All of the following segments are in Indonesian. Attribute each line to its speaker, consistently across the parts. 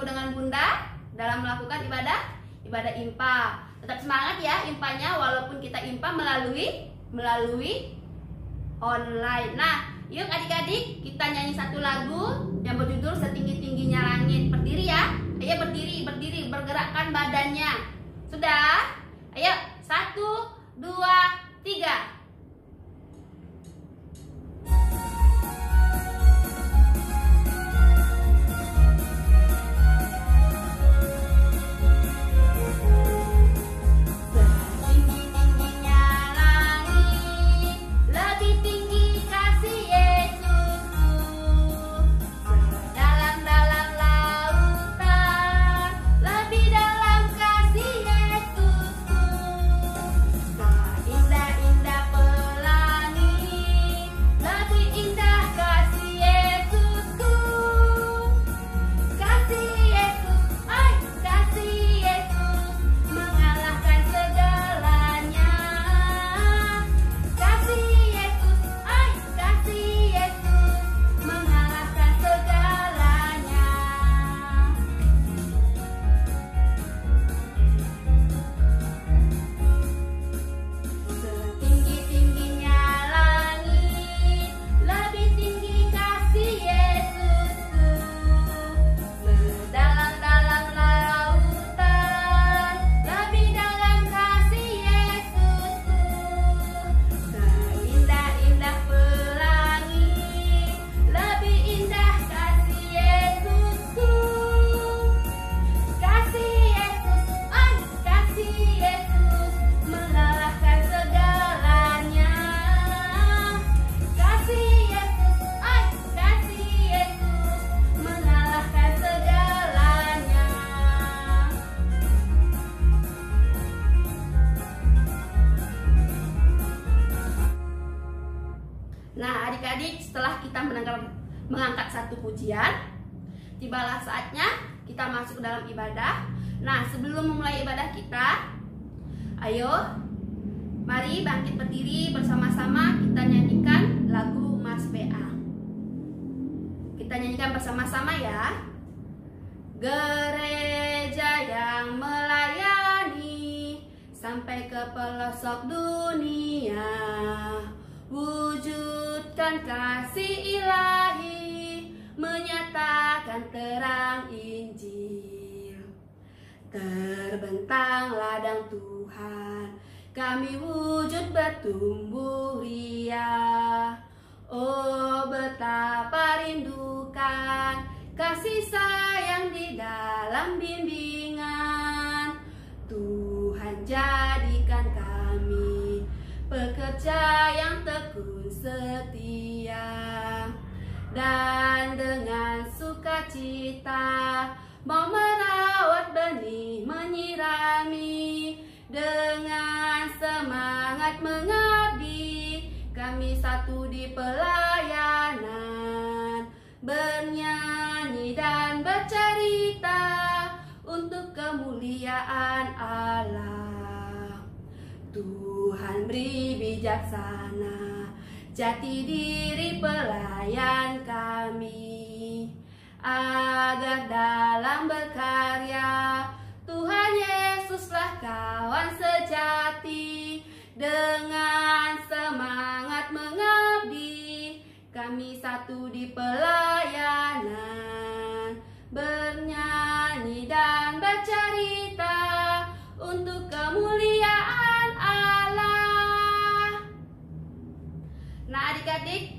Speaker 1: bertemu dengan Bunda dalam melakukan ibadah IMPA. Tetap semangat ya IMPA-nya, walaupun kita IMPA melalui online. Nah, yuk adik-adik kita nyanyi satu lagu yang berjudul Setinggi-tingginya Langit. Berdiri ya. Ayo berdiri, bergerakkan badannya. Sudah? Ayo, 1, 2, 3. Nah, adik-adik, setelah kita mengangkat satu pujian, tibalah saatnya kita masuk ke dalam ibadah. Nah, sebelum memulai ibadah kita, ayo mari bangkit berdiri bersama-sama, kita nyanyikan lagu Mas PA. Kita nyanyikan bersama-sama ya. Gereja yang melayani sampai ke pelosok dunia, wujudkan kasih ilahi, menyatakan terang Injil. Terbentang ladang Tuhan, kami wujud bertumbuh riang. Oh, betapa rindukan kasih sayang di dalam bimbingan. Tuhan jadikan kami pekerja yang tekun setia, dan dengan sukacita mau merawat benih, menyirami. Dengan semangat mengabdi, kami satu di pelayanan, bernyanyi dan bercerita untuk kemuliaan Allah. Tuhan beri bijaksana, jati diri pelayan kami, agar dalam berkarya Tuhan Yesuslah kawan sejati. Dengan semangat mengabdi, kami satu di pelayanan, bernyanyi dan bercerita untuk kemuliaan Allah. Nah, adik-adik,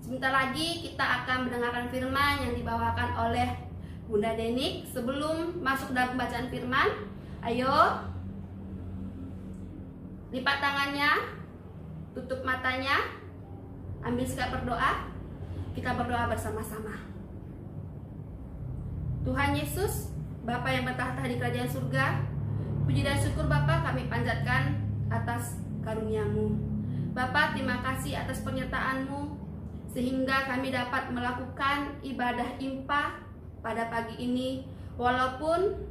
Speaker 1: sebentar lagi kita akan mendengarkan firman yang dibawakan oleh Bunda Denik. Sebelum masuk dalam pembacaan firman, ayo lipat tangannya, tutup matanya, ambil sikap berdoa. Kita berdoa bersama-sama. Tuhan Yesus, Bapa yang bertahta di kerajaan surga, puji dan syukur Bapa kami panjatkan atas karunia-Mu. Bapa, terima kasih atas penyertaan-Mu sehingga kami dapat melakukan ibadah IMPA pada pagi ini, walaupun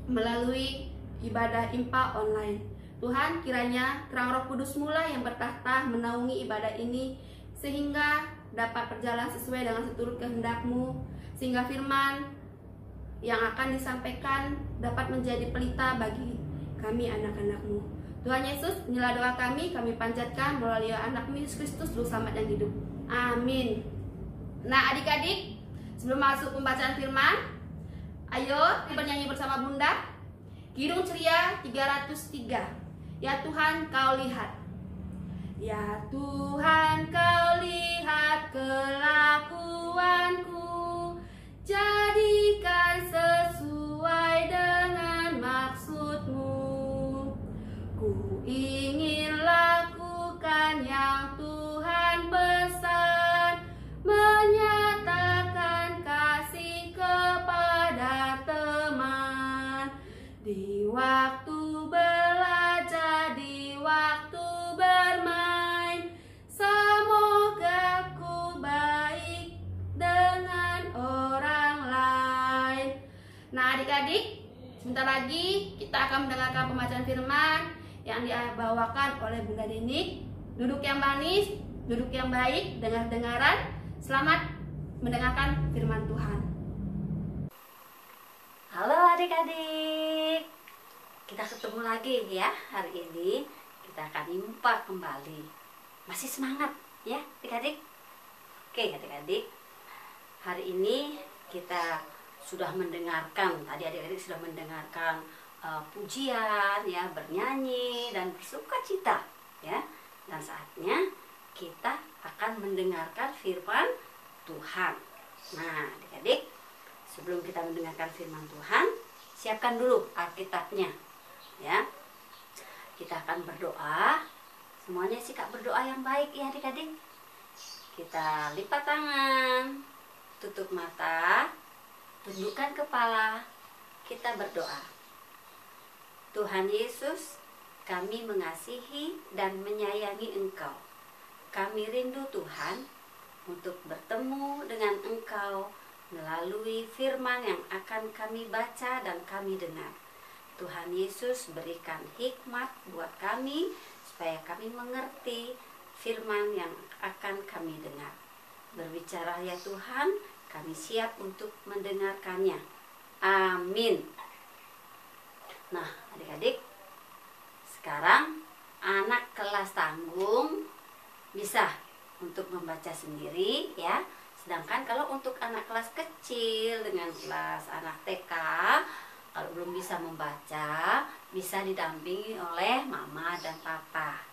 Speaker 1: melalui ibadah IMPA online. Tuhan, kiranya terang Roh Kudus-Mu lah yang bertahta menaungi ibadah ini, sehingga dapat berjalan sesuai dengan seturut kehendak-Mu, sehingga firman yang akan disampaikan dapat menjadi pelita bagi kami anak-anak-Mu. Tuhan Yesus, inilah doa kami panjatkan melalui anak-Mu Yesus Kristus, Juru Selamat yang hidup. Amin. Nah adik-adik, sebelum masuk pembacaan firman, ayo bernyanyi bersama Bunda. Kidung Ceria 303. Ya Tuhan kau lihat. Ya Tuhan kau lihat kelakuanku, jadikan sesuai dengan maksud-Mu. Ku ingin lakukan yang Tuhan pesan, menyatakan kasih kepada teman. Di waktu belajar, di waktu bermain, semoga ku baik dengan orang lain. Nah adik-adik, sebentar lagi kita akan mendengarkan pembacaan firman yang dibawakan oleh Bunda Denik. Duduk yang manis, duduk yang baik, dengar-dengaran. Selamat mendengarkan firman Tuhan.
Speaker 2: Halo adik-adik, kita ketemu lagi ya. Hari ini kita akan impak kembali. Masih semangat ya adik-adik? Oke adik-adik, hari ini kita sudah mendengarkan, tadi adik-adik sudah mendengarkan pujian ya, bernyanyi dan bersukacita ya. Dan saatnya kita akan mendengarkan firman Tuhan. Nah adik-adik, sebelum kita mendengarkan firman Tuhan, siapkan dulu Alkitabnya ya. Kita akan berdoa. Semuanya sikap berdoa yang baik ya adik-adik. Kita lipat tangan, tutup mata, tundukkan kepala, kita berdoa. Tuhan Yesus, kami mengasihi dan menyayangi Engkau. Kami rindu Tuhan untuk bertemu dengan Engkau melalui firman yang akan kami baca dan kami dengar. Tuhan Yesus, berikan hikmat buat kami supaya kami mengerti firman yang akan kami dengar. Berbicara ya Tuhan, kami siap untuk mendengarkannya. Amin. Nah adik-adik, sekarang anak kelas tanggung bisa untuk membaca sendiri ya. Sedangkan kalau untuk anak kelas kecil dengan kelas anak TK, kalau belum bisa membaca, bisa didampingi oleh mama dan papa.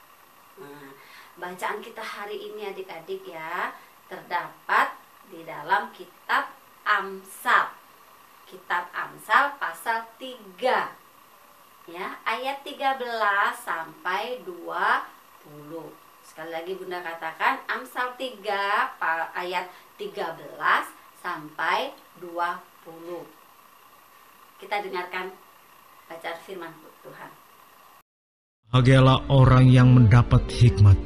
Speaker 2: Nah, bacaan kita hari ini adik-adik ya, terdapat di dalam kitab Amsal. Kitab Amsal pasal 3. Ya, ayat 13 sampai 20. Sekali lagi Bunda katakan Amsal 3 ayat 13 sampai 20. Kita dengarkan bacaan firman Tuhan.
Speaker 3: Bahagialah orang yang mendapat hikmat,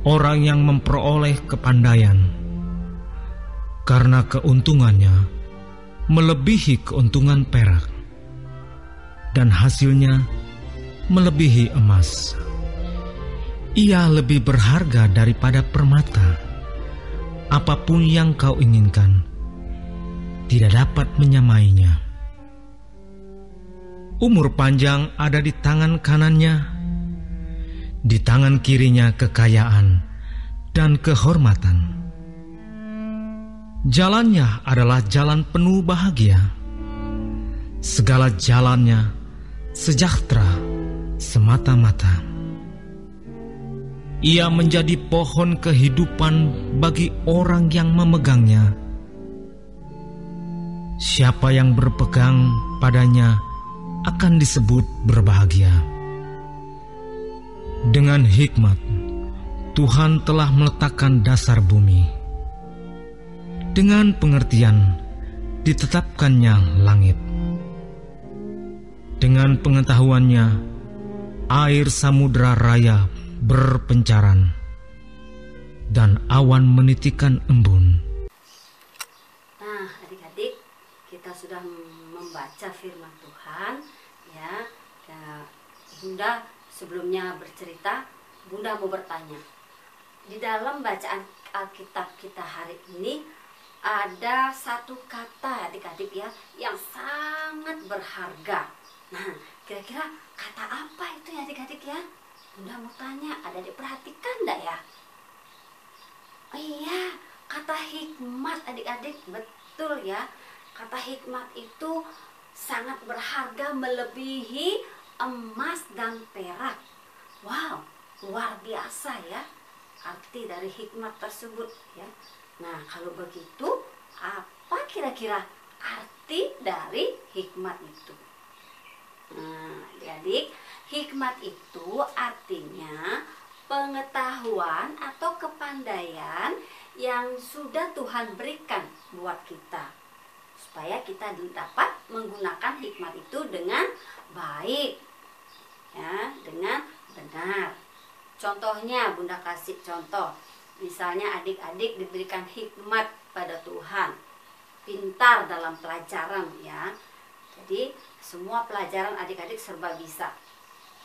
Speaker 3: orang yang memperoleh kepandaian, karena keuntungannya melebihi keuntungan perak, dan hasilnya melebihi emas. Ia lebih berharga daripada permata. Apapun yang kau inginkan, tidak dapat menyamainya. Umur panjang ada di tangan kanannya, di tangan kirinya kekayaan dan kehormatan. Jalannya adalah jalan penuh bahagia. Segala jalannya sejahtera semata-mata. Ia menjadi pohon kehidupan bagi orang yang memegangnya. Siapa yang berpegang padanya akan disebut berbahagia. Dengan hikmat, Tuhan telah meletakkan dasar bumi. Dengan pengertian, ditetapkannya langit. Dengan pengetahuannya, air samudra raya berpencaran, dan awan menitikan embun.
Speaker 2: Nah, adik-adik, kita sudah membaca firman Tuhan, ya. Bunda sebelumnya bercerita, Bunda mau bertanya. Di dalam bacaan Alkitab kita hari ini, ada satu kata adik-adik ya yang sangat berharga. Nah, kira-kira kata apa itu ya adik-adik ya? Bunda mau tanya, ada diperhatikan enggak ya? Oh iya, kata hikmat adik-adik. Betul ya, kata hikmat itu sangat berharga melebihi emas dan perak. Wow, luar biasa ya arti dari hikmat tersebut ya. Nah, kalau begitu apa kira-kira arti dari hikmat itu? Nah, adik-adik, hikmat itu artinya pengetahuan atau kepandaian yang sudah Tuhan berikan buat kita, supaya kita dapat menggunakan hikmat itu dengan baik ya, dengan benar. Contohnya, Bunda kasih contoh. Misalnya adik-adik diberikan hikmat pada Tuhan, pintar dalam pelajaran ya. Jadi semua pelajaran adik-adik serba bisa.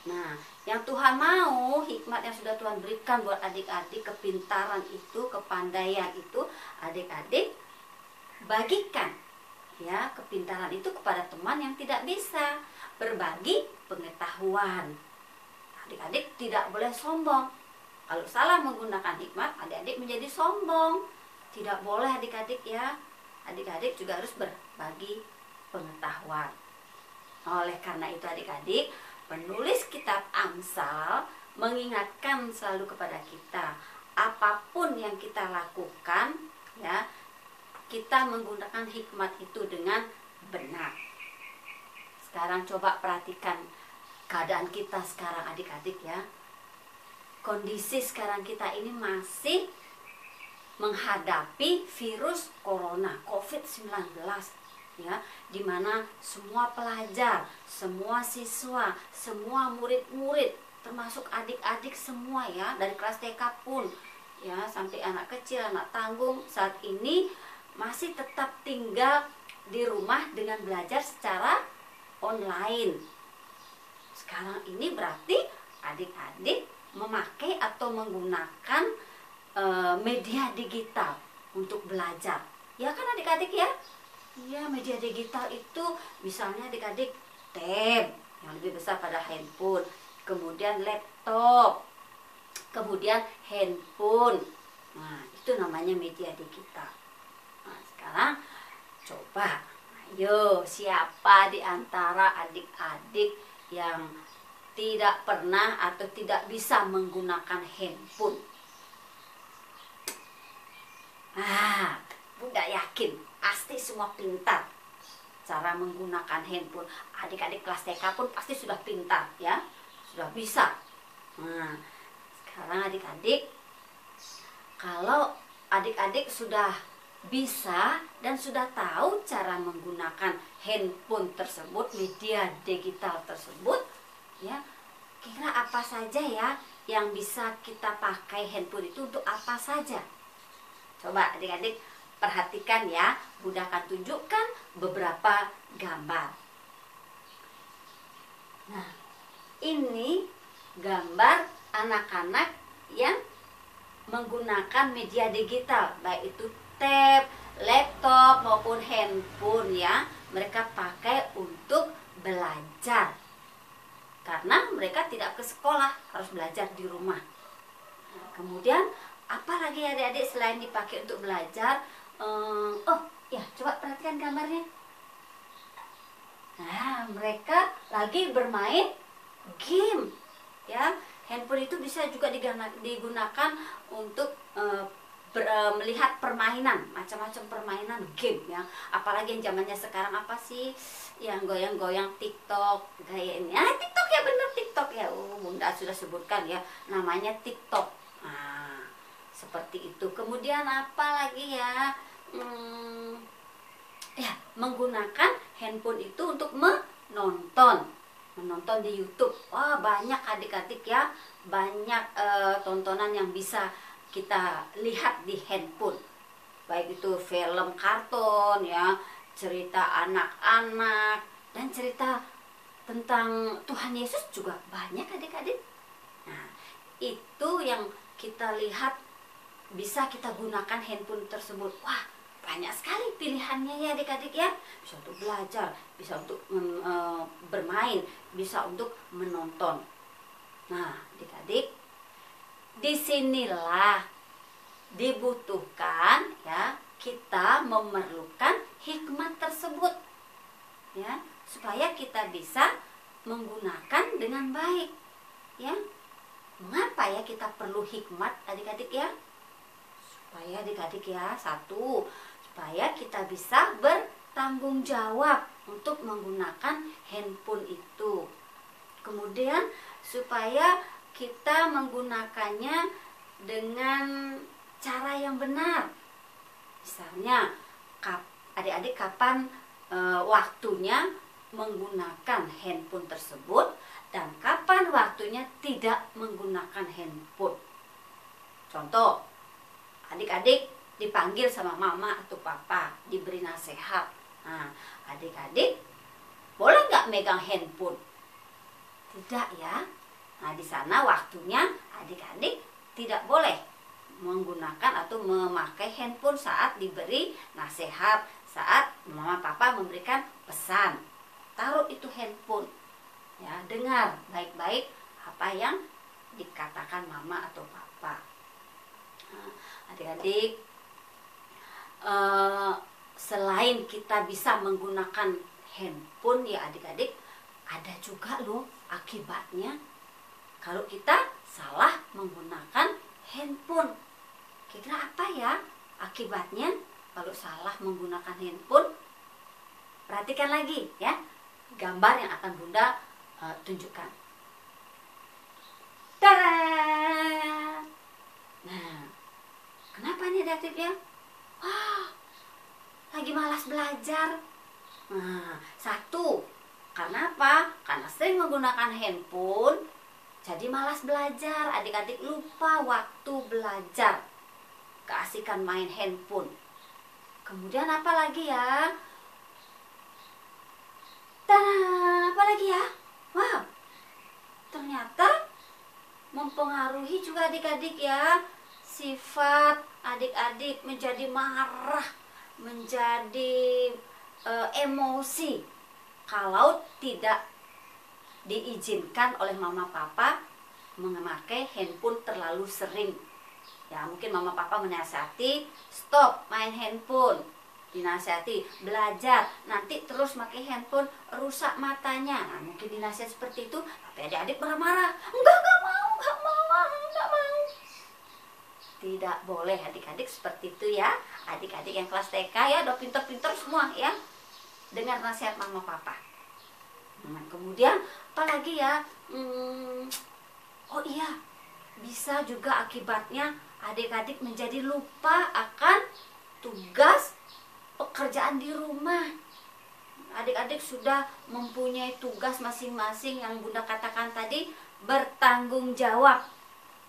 Speaker 2: Nah, yang Tuhan mau, hikmat yang sudah Tuhan berikan buat adik-adik, kepintaran itu, kepandaian itu, adik-adik bagikan ya, kepintaran itu kepada teman yang tidak bisa. Berbagi pengetahuan. Adik-adik tidak boleh sombong. Kalau salah menggunakan hikmat, adik-adik menjadi sombong. Tidak boleh adik-adik ya. Adik-adik juga harus berbagi pengetahuan. Oleh karena itu adik-adik, penulis kitab Amsal mengingatkan selalu kepada kita, apapun yang kita lakukan ya, kita menggunakan hikmat itu dengan benar. Sekarang coba perhatikan keadaan kita sekarang adik-adik ya. Kondisi sekarang kita ini masih menghadapi virus corona COVID-19 ya, dimana semua pelajar, semua siswa, semua murid-murid, termasuk adik-adik semua ya, dari kelas TK pun ya, sampai anak kecil, anak tanggung, saat ini masih tetap tinggal di rumah dengan belajar secara online. Sekarang ini berarti adik-adik memakai atau menggunakan media digital untuk belajar. Ya kan adik-adik ya? Ya, media digital itu misalnya adik-adik tab yang lebih besar pada handphone, kemudian laptop, kemudian handphone. Nah, itu namanya media digital. Nah, sekarang coba, ayo siapa di antara adik-adik yang tidak pernah atau tidak bisa menggunakan handphone? Bunda yakin pasti semua pintar cara menggunakan handphone. Adik-adik kelas TK pun pasti sudah pintar ya, sudah bisa. Nah, sekarang adik-adik, kalau adik-adik sudah bisa dan sudah tahu cara menggunakan handphone tersebut, media digital tersebut ya, kira apa saja ya yang bisa kita pakai handphone itu untuk apa saja? Coba adik-adik perhatikan ya, Bunda akan tunjukkan beberapa gambar. Nah, ini gambar anak-anak yang menggunakan media digital, baik itu tab, laptop maupun handphone ya. Mereka pakai untuk belajar, karena mereka tidak ke sekolah, harus belajar di rumah. Nah, kemudian apalagi adik-adik selain dipakai untuk belajar? Oh ya, coba perhatikan gambarnya. Nah, mereka lagi bermain game ya. Handphone itu bisa juga digunakan untuk melihat permainan, macam-macam permainan game ya. Apalagi yang zamannya sekarang apa sih, yang goyang-goyang TikTok kayak ini. TikTok ya, bener TikTok ya. Bunda sudah sebutkan ya, namanya TikTok. Nah, seperti itu. Kemudian apa lagi ya? Menggunakan handphone itu untuk menonton di YouTube. Wah, banyak adik-adik ya, banyak tontonan yang bisa kita lihat di handphone. Baik itu film kartun ya, cerita anak-anak, dan cerita tentang Tuhan Yesus juga banyak adik-adik. Nah, itu yang kita lihat bisa kita gunakan handphone tersebut. Wah, banyak sekali pilihannya ya adik-adik ya. Bisa untuk belajar, bisa untuk bermain, bisa untuk menonton. Nah, adik-adik, disinilah dibutuhkan ya, kita memerlukan hikmat tersebut ya, supaya kita bisa menggunakan dengan baik ya. Mengapa ya kita perlu hikmat adik-adik ya? Supaya adik-adik ya, satu, supaya kita bisa bertanggung jawab untuk menggunakan handphone itu. Kemudian supaya kita menggunakannya dengan cara yang benar. Misalnya, adik-adik kapan waktunya menggunakan handphone tersebut dan kapan waktunya tidak menggunakan handphone. Contoh, adik-adik dipanggil sama mama atau papa, diberi nasihat. Nah, adik-adik boleh nggak megang handphone? Tidak ya. Nah, di sana waktunya adik-adik tidak boleh menggunakan atau memakai handphone saat diberi nasihat, saat mama papa memberikan pesan. Taruh itu handphone. Ya, dengar baik-baik apa yang dikatakan mama atau papa. Nah, adik-adik, selain kita bisa menggunakan handphone ya adik-adik, ada juga loh akibatnya kalau kita salah menggunakan handphone. Kira-kira apa ya akibatnya kalau salah menggunakan handphone? Perhatikan lagi ya gambar yang akan Bunda tunjukkan. Tada! Nah, kenapa nih adik-adik ya? Wah, lagi malas belajar. Nah, satu, karena apa? Karena sering menggunakan handphone, jadi malas belajar. Adik-adik lupa waktu belajar, keasikan main handphone. Kemudian apa lagi ya? Apa lagi ya? Wow, ternyata mempengaruhi juga adik-adik ya. Sifat adik-adik menjadi marah, menjadi emosi kalau tidak diizinkan oleh mama papa memakai handphone terlalu sering. Ya, mungkin mama papa menasihati, stop main handphone. Dinasihati, belajar, nanti terus pakai handphone rusak matanya. Nah, mungkin dinasihat seperti itu, tapi adik-adik marah-marah. Enggak mau. Tidak boleh adik-adik seperti itu ya. Adik-adik yang kelas TK ya, udah pinter-pinter semua ya. Dengar nasihat mama papa. Nah, kemudian apalagi ya? Oh iya, bisa juga akibatnya adik-adik menjadi lupa akan tugas pekerjaan di rumah. Adik-adik sudah mempunyai tugas masing-masing yang Bunda katakan tadi, bertanggung jawab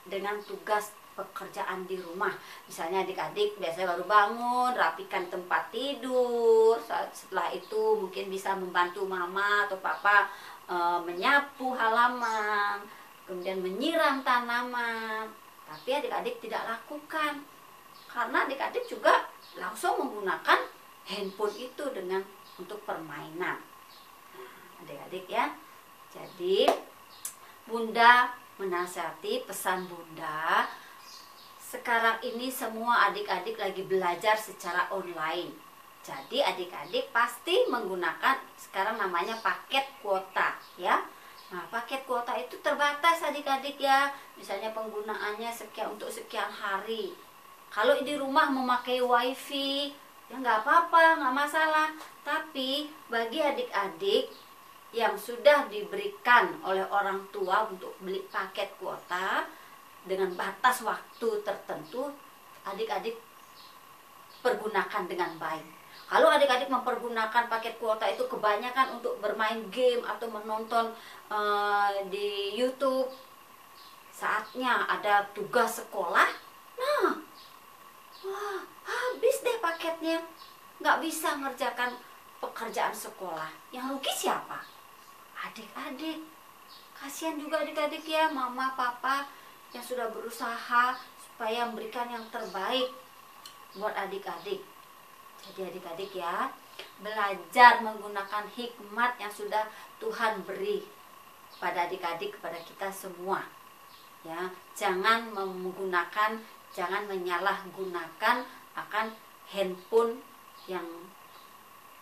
Speaker 2: dengan tugas pekerjaan di rumah. Misalnya adik-adik biasanya baru bangun, rapikan tempat tidur. Setelah itu mungkin bisa membantu mama atau papa menyapu halaman, kemudian menyiram tanaman. Tapi adik-adik tidak lakukan karena adik-adik juga langsung menggunakan handphone itu untuk permainan. Adik-adik ya. Jadi Bunda menasihati, pesan Bunda, sekarang ini semua adik-adik lagi belajar secara online. Jadi adik-adik pasti menggunakan sekarang namanya paket kuota ya. Nah, paket kuota itu terbatas adik-adik ya. Misalnya penggunaannya untuk sekian hari. Kalau di rumah memakai wifi, ya nggak apa-apa, nggak masalah. Tapi bagi adik-adik yang sudah diberikan oleh orang tua untuk beli paket kuota dengan batas waktu tertentu, adik-adik pergunakan dengan baik. Kalau adik-adik mempergunakan paket kuota itu kebanyakan untuk bermain game atau menonton di YouTube, saatnya ada tugas sekolah, nah, wah, habis deh paketnya, nggak bisa ngerjakan pekerjaan sekolah. Yang rugi siapa? Adik-adik. Kasihan juga adik-adik ya, mama papa yang sudah berusaha supaya memberikan yang terbaik buat adik-adik. Jadi adik-adik ya, belajar menggunakan hikmat yang sudah Tuhan beri pada adik-adik, kepada kita semua. Ya, jangan menyalahgunakan akan handphone yang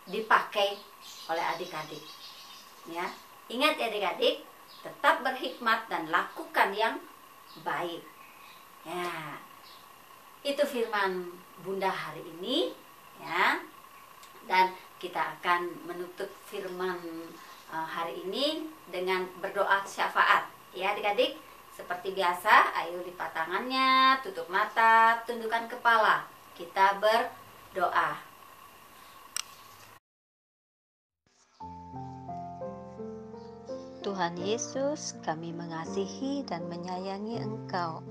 Speaker 2: dipakai oleh adik-adik. Ya, ingat ya adik-adik, tetap berhikmat dan lakukan yang baik. Ya, itu firman Bunda hari ini ya. Dan kita akan menutup firman hari ini dengan berdoa syafaat ya adik-adik. Seperti biasa, ayo lipat tangannya, tutup mata, tundukkan kepala. Kita berdoa.
Speaker 4: Tuhan Yesus, kami mengasihi dan menyayangi Engkau.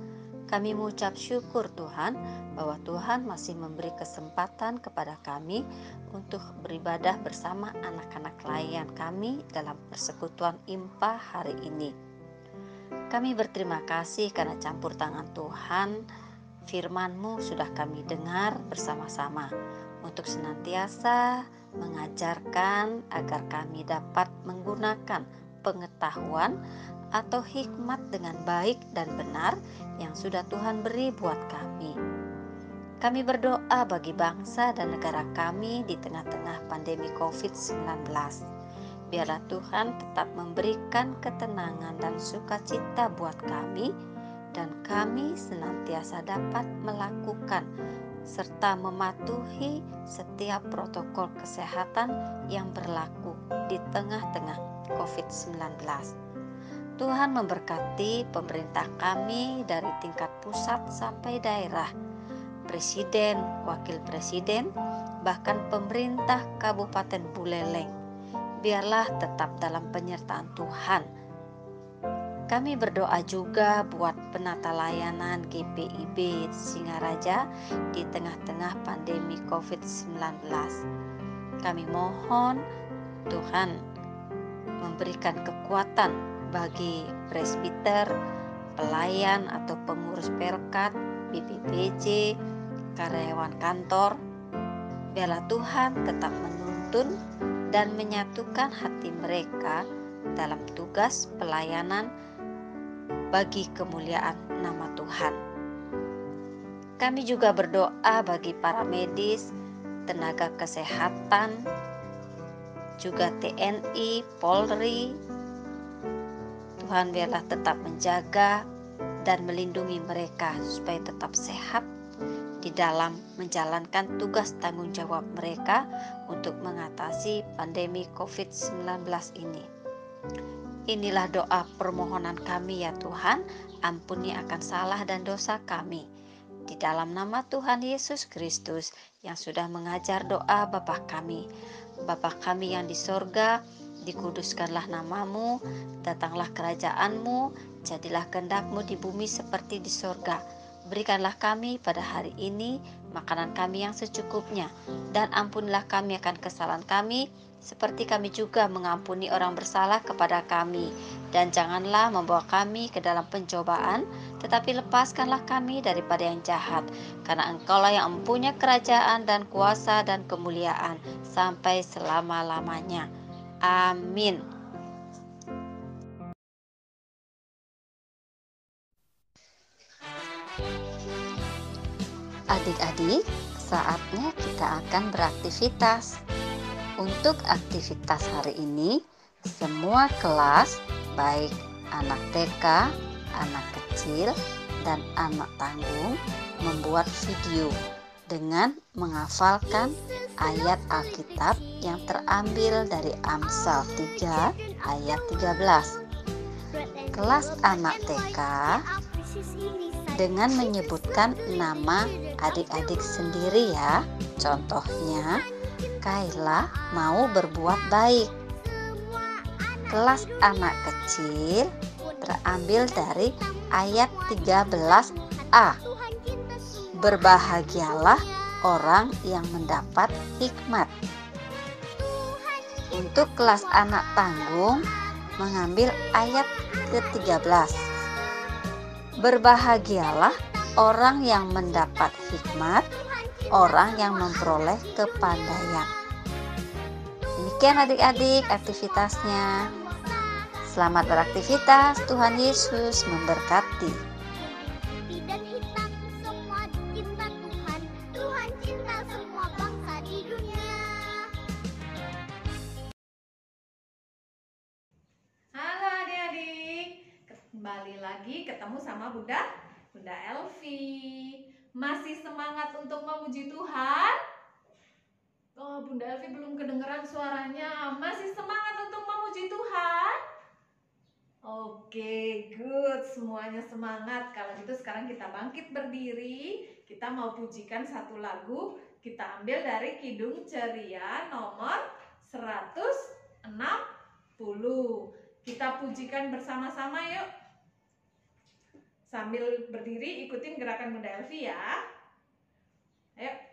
Speaker 4: Kami mengucap syukur Tuhan bahwa Tuhan masih memberi kesempatan kepada kami untuk beribadah bersama anak-anak layan kami dalam persekutuan IMPA hari ini. Kami berterima kasih karena campur tangan Tuhan, firman-Mu sudah kami dengar bersama-sama untuk senantiasa mengajarkan agar kami dapat menggunakan pengetahuan atau hikmat dengan baik dan benar yang sudah Tuhan beri buat kami. Kami berdoa bagi bangsa dan negara kami di tengah-tengah pandemi COVID-19. Biarlah Tuhan tetap memberikan ketenangan dan sukacita buat kami, dan kami senantiasa dapat melakukan serta mematuhi setiap protokol kesehatan yang berlaku di tengah-tengah COVID-19. Tuhan memberkati pemerintah kami dari tingkat pusat sampai daerah, presiden, wakil presiden, bahkan pemerintah Kabupaten Buleleng. Biarlah tetap dalam penyertaan Tuhan. Kami berdoa juga buat penata layanan GPIB Singaraja di tengah-tengah pandemi COVID-19. Kami mohon Tuhan memberikan kekuatan bagi presbiter, pelayan atau pengurus perkat, BPPJ, karyawan kantor. Biarlah Tuhan tetap menuntun dan menyatukan hati mereka dalam tugas pelayanan bagi kemuliaan nama Tuhan. Kami juga berdoa bagi para medis, tenaga kesehatan, juga TNI, Polri. Tuhan biarlah tetap menjaga dan melindungi mereka supaya tetap sehat di dalam menjalankan tugas tanggung jawab mereka untuk mengatasi pandemi COVID-19 ini. Inilah doa permohonan kami ya Tuhan, ampuni akan salah dan dosa kami. Di dalam nama Tuhan Yesus Kristus yang sudah mengajar doa Bapa kami. Bapa kami yang di sorga, dikuduskanlah namamu, datanglah kerajaanmu, jadilah kehendak-Mu di bumi seperti di sorga. Berikanlah kami pada hari ini makanan kami yang secukupnya, dan ampunilah kami akan kesalahan kami, seperti kami juga mengampuni orang bersalah kepada kami. Dan janganlah membawa kami ke dalam pencobaan, tetapi lepaskanlah kami daripada yang jahat. Karena Engkaulah yang mempunyai kerajaan dan kuasa dan kemuliaan sampai selama-lamanya. Amin. Adik-adik, saatnya kita akan beraktivitas. Untuk aktivitas hari ini, semua kelas, baik anak TK, anak kecil, dan anak tanggung, membuat video dengan menghafalkan ayat Alkitab yang terambil dari Amsal 3 ayat 13. Kelas anak TK dengan menyebutkan nama adik-adik sendiri ya. Contohnya, Kaila mau berbuat baik. Kelas anak kecil terambil dari ayat 13a. Berbahagialah orang yang mendapat hikmat. Untuk kelas anak tanggung mengambil ayat ke-13. Berbahagialah orang yang mendapat hikmat, orang yang memperoleh kepandaian. Demikian adik-adik aktivitasnya. Selamat beraktivitas, Tuhan Yesus memberkati.
Speaker 5: Putih dan hitam semua cinta Tuhan. Tuhan cinta semua bangsa di dunia.
Speaker 6: Halo adik-adik, kembali lagi ketemu sama Bunda Elvi. Masih semangat untuk memuji Tuhan? Oh, Bunda Elvi belum kedengeran suaranya. Masih semangat untuk memuji Tuhan? Oke, good. Semuanya semangat. Kalau gitu sekarang kita bangkit berdiri. Kita mau pujikan satu lagu. Kita ambil dari Kidung Ceria nomor 160. Kita pujikan bersama-sama yuk. Sambil berdiri ikutin gerakan Bunda Elvi ya. Ayo.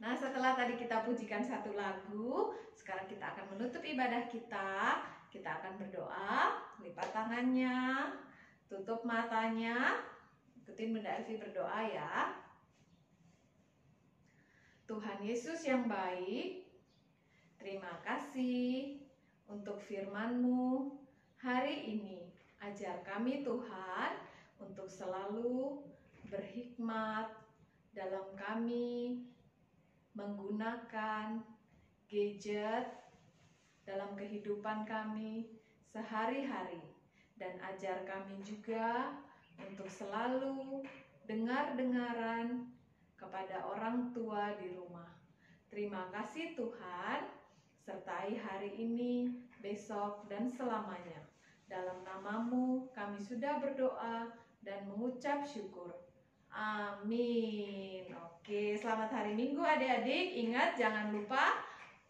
Speaker 6: Nah, setelah tadi kita pujikan satu lagu, sekarang kita akan menutup ibadah kita. Kita akan berdoa, lipat tangannya, tutup matanya. Ikutin Bunda Elvi berdoa ya. Tuhan Yesus yang baik, terima kasih untuk firman-Mu hari ini. Ajar kami Tuhan untuk selalu berhikmat dalam kami menggunakan gadget dalam kehidupan kami sehari-hari, dan ajar kami juga untuk selalu dengar-dengaran kepada orang tua di rumah. Terima kasih Tuhan, sertai hari ini, besok, dan selamanya. Dalam nama-Mu kami sudah berdoa dan mengucap syukur. Amin. Oke, selamat hari Minggu adik-adik. Ingat jangan lupa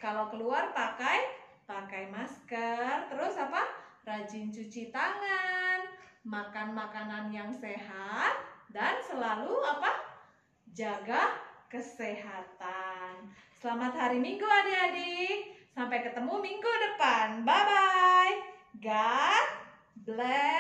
Speaker 6: kalau keluar pakai masker. Terus apa? Rajin cuci tangan, makan makanan yang sehat, dan selalu apa? Jaga kesehatan. Selamat hari Minggu adik-adik. Sampai ketemu minggu depan. Bye-bye. God bless.